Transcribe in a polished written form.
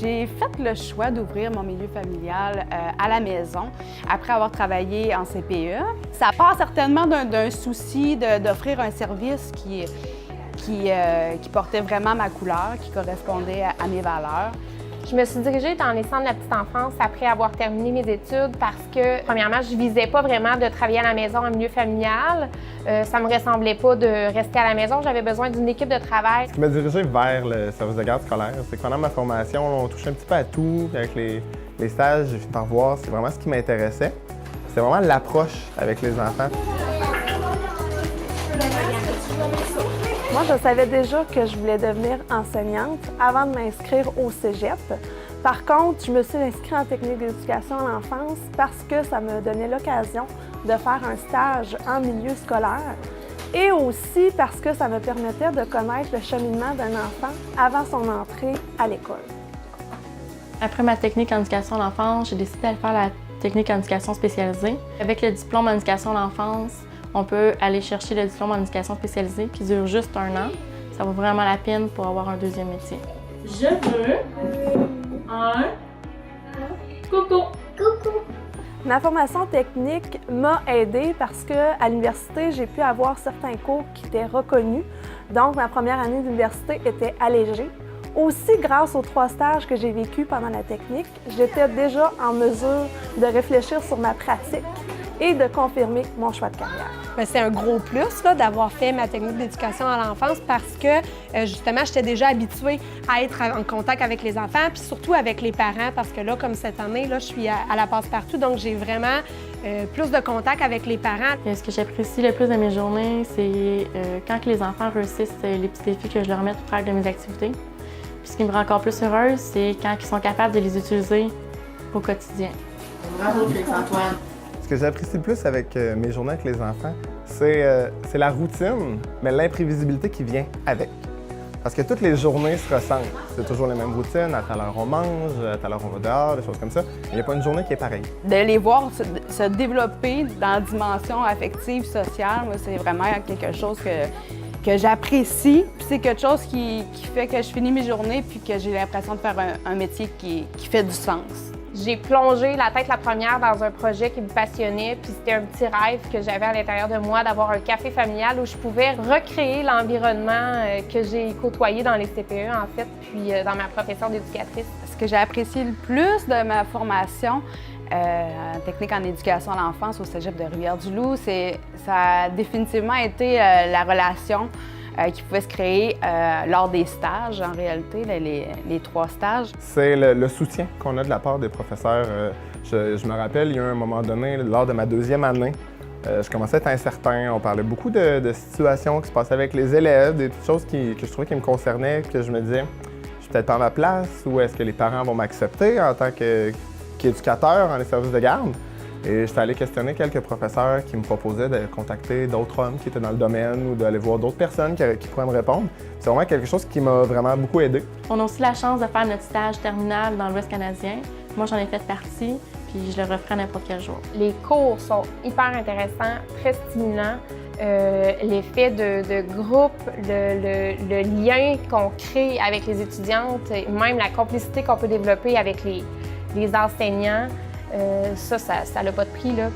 J'ai fait le choix d'ouvrir mon milieu familial à la maison après avoir travaillé en CPE. Ça part certainement d'un souci d'offrir un service qui portait vraiment ma couleur, qui correspondait à mes valeurs. Je me suis dirigée dans les centres de la petite enfance après avoir terminé mes études parce que, premièrement, je ne visais pas vraiment de travailler à la maison en milieu familial. Ça ne me ressemblait pas de rester à la maison. J'avais besoin d'une équipe de travail. Ce qui m'a dirigé vers le service de garde scolaire, c'est que pendant ma formation, on touchait un petit peu à tout. Avec les stages, j'ai fini par voir, c'est vraiment ce qui m'intéressait. C'est vraiment l'approche avec les enfants. Moi, je savais déjà que je voulais devenir enseignante avant de m'inscrire au cégep. Par contre, je me suis inscrite en technique d'éducation à l'enfance parce que ça me donnait l'occasion de faire un stage en milieu scolaire et aussi parce que ça me permettait de connaître le cheminement d'un enfant avant son entrée à l'école. Après ma technique en éducation à l'enfance, j'ai décidé d'aller faire la technique en éducation spécialisée. Avec le diplôme en éducation à l'enfance, on peut aller chercher le diplôme en éducation spécialisée qui dure juste 1 an. Ça vaut vraiment la peine pour avoir un deuxième métier. Je veux un coucou. Coucou! Ma formation technique m'a aidée parce qu'à l'université, j'ai pu avoir certains cours qui étaient reconnus. Donc, ma première année d'université était allégée. Aussi, grâce aux 3 stages que j'ai vécus pendant la technique, j'étais déjà en mesure de réfléchir sur ma pratique et de confirmer mon choix de carrière. C'est un gros plus d'avoir fait ma technique d'éducation à l'enfance parce que justement, j'étais déjà habituée à être en contact avec les enfants, puis surtout avec les parents, parce que là, comme cette année, là, je suis à la passe-partout, donc j'ai vraiment plus de contact avec les parents. Ce que j'apprécie le plus de mes journées, c'est quand les enfants réussissent les petits défis que je leur mets au travers de mes activités. Puis ce qui me rend encore plus heureuse, c'est quand ils sont capables de les utiliser au quotidien. Bravo, Félix-Antoine. Ce que j'apprécie le plus avec mes journées avec les enfants, c'est la routine, mais l'imprévisibilité qui vient avec. Parce que toutes les journées se ressemblent. C'est toujours les mêmes routines, à telle heure on mange, à telle heure on va dehors, des choses comme ça. Il n'y a pas une journée qui est pareille. De les voir se développer dans la dimension affective, sociale, moi, c'est vraiment quelque chose que j'apprécie. Puis c'est quelque chose qui fait que je finis mes journées puis que j'ai l'impression de faire un métier qui fait du sens. J'ai plongé la tête la première dans un projet qui me passionnait, puis c'était un petit rêve que j'avais à l'intérieur de moi d'avoir un café familial où je pouvais recréer l'environnement que j'ai côtoyé dans les CPE, en fait, puis dans ma profession d'éducatrice. Ce que j'ai apprécié le plus de ma formation en technique en éducation à l'enfance au cégep de Rivière-du-Loup, ça a définitivement été la relation qui pouvait se créer lors des stages, en réalité, les 3 stages. C'est le soutien qu'on a de la part des professeurs. Je me rappelle, il y a un moment donné, lors de ma 2e année, je commençais à être incertain. On parlait beaucoup de situations qui se passaient avec les élèves, des petites choses que je trouvais qui me concernaient, que je me disais, je suis peut-être pas à ma place, ou est-ce que les parents vont m'accepter en tant qu'éducateur en les services de garde? Et j'étais allé questionner quelques professeurs qui me proposaient de contacter d'autres hommes qui étaient dans le domaine ou d'aller voir d'autres personnes qui pourraient me répondre. C'est vraiment quelque chose qui m'a vraiment beaucoup aidé. On a aussi la chance de faire notre stage terminal dans l'Ouest canadien. Moi, j'en ai fait partie, puis je le referai n'importe quel jour. Les cours sont hyper intéressants, très stimulants. L'effet de groupe, le lien qu'on crée avec les étudiantes, même la complicité qu'on peut développer avec les enseignants, ça n'a pas de prix, là.